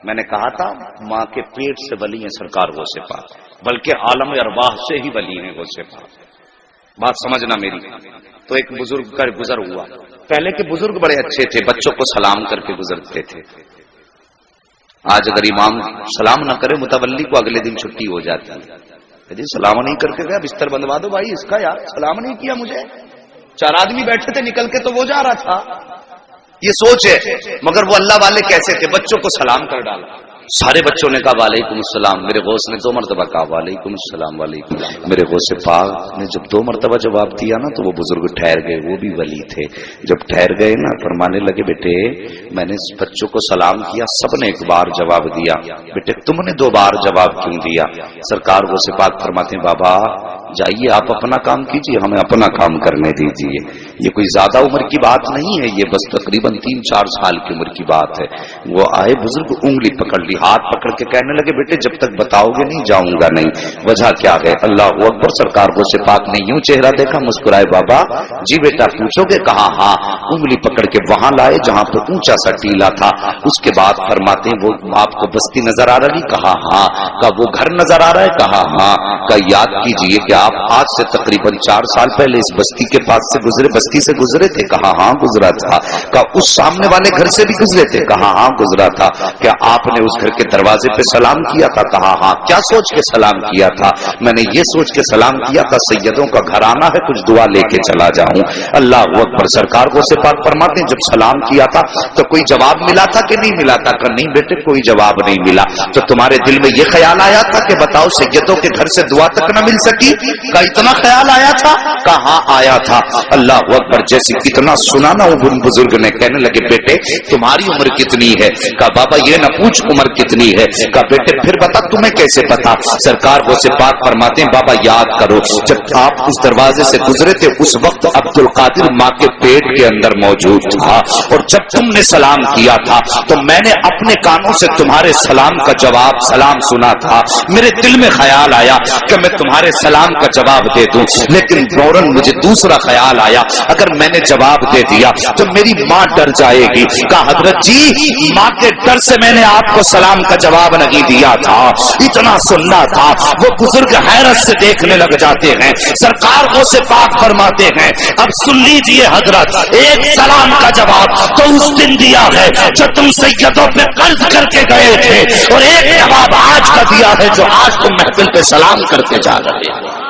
میں نے کہا تھا ماں کے پیٹ سے ولی ہیں سرکار غوث پاک، بلکہ عالم ارواح سے ہی ولی ہیں غوث پاک. بات سمجھنا میری. تو ایک بزرگ کا گزر ہوا. پہلے کے بزرگ بڑے اچھے تھے، بچوں کو سلام کر کے گزرتے تھے. آج اگر امام سلام نہ کرے متولی کو اگلے دن چھٹی ہو جاتی ہے. جی سلام نہیں کر کے گیا، بستر بندوا دو بھائی اس کا، یار سلام نہیں کیا مجھے. 4 آدمی بیٹھے تھے، نکل کے تو وہ جا رہا تھا. یہ سوچ ہے. مگر وہ اللہ والے کیسے تھے، بچوں کو سلام کر ڈالا. سارے بچوں نے کہا وعلیکم السلام. میرے غوث نے 2 مرتبہ کہا وعلیکم السلام وعلیکم. میرے غوث پاک نے جب 2 مرتبہ جواب دیا نا تو وہ بزرگ ٹھہر گئے، وہ بھی ولی تھے. جب ٹھہر گئے نا فرمانے لگے بیٹے میں نے بچوں کو سلام کیا، سب نے 1 بار جواب دیا، بیٹے تم نے 2 بار جواب کیوں دیا؟ سرکار غوث پاک فرماتے ہیں بابا جائیے آپ اپنا کام کیجیے، ہمیں اپنا کام کرنے دیجیے. یہ کوئی زیادہ عمر کی بات نہیں ہے، یہ بس تقریباً 3-4 سال کی عمر کی بات ہے. وہ آئے بزرگ انگلی پکڑ لی، ہاتھ پکڑ کے کہنے لگے بیٹے جب تک بتاؤ گے نہیں جاؤں گا نہیں. وجہ کیا ہے؟ اللہ اکبر. سرکار غوث پاک نے یوں چہرہ دیکھا، مسکرائے بابا جی بیٹا پوچھو گے؟ کہا ہاں. انگلی پکڑ کے وہاں لائے جہاں پہ اونچا سا ٹیلا تھا. اس کے بعد فرماتے ہیں وہ آپ کو بستی نظر آ رہی؟ کہا ہاں. کہا وہ گھر نظر آ رہا ہے؟ کہا ہاں. کہا یاد کیجئے کہ آپ آج سے تقریباً 4 سال پہلے اس بستی کے پاس سے گزرے، بستی سے گزرے تھے؟ کہا ہاں گزرا تھا. کہا اس سامنے والے گھر سے بھی گزرے تھے؟ کہا ہاں گزرا تھا. کیا آپ نے اس گھر کے دروازے پہ سلام کیا تھا؟ کہا ہاں. کیا سوچ کے سلام کیا تھا؟ میں نے یہ سوچ کے سلام کیا تھا سیدوں کا گھرانہ ہے، کچھ دعا لے کے چلا جاؤں. اللہ اکبر. سرکار غوث پاک فرماتے ہیں جب سلام کیا تھا تو کوئی جواب ملا تھا کہ نہیں ملا تھا؟ کہ نہیں بیٹے کوئی جواب نہیں ملا. تو تمہارے دل میں یہ خیال آیا تھا کہ بتاؤ سیدوں کے گھر سے دعا تک نہ مل سکی؟ کا اتنا خیال آیا تھا؟ کہاں آیا تھا. اللہ اکبر. جیسے کتنا سنا نا ان بزرگ نے کہنے لگے بیٹے تمہاری عمر کتنی ہے؟ کہا بابا یہ نہ پوچھ عمر کتنی ہے. کہا بیٹے پھر بتا تمہیں کیسے پتا؟ سرکار غوث پاک فرماتے ہیں بابا یاد کرو جب آپ اس دروازے سے گزرے تھے اس وقت عبد القادر ماں کے پیٹ کے اندر موجود تھا، اور جب تم نے سلام کیا تھا تو میں نے اپنے کانوں سے تمہارے سلام کا جواب سلام سنا تھا. میرے دل میں خیال آیا کہ میں تمہارے سلام کا جواب دے دوں، لیکن فوراً مجھے دوسرا خیال آیا اگر میں نے جواب دے دیا تو میری ماں ڈر جائے گی. کہا حضرت جی ماں کے ڈر سے میں نے آپ کو سلام کا جواب نہیں دیا تھا، اتنا سننا تھا. وہ بزرگ حیرت سے دیکھنے لگ جاتے ہیں. سرکار غوث پاک فرماتے ہیں اب سن لیجئے حضرت، ایک سلام کا جواب تو اس دن دیا ہے جو تم سیدوں پہ قرض کر کے گئے تھے، اور ایک جواب آج کا دیا ہے جو آج تم محفل پہ سلام کرتے جا رہے ہیں.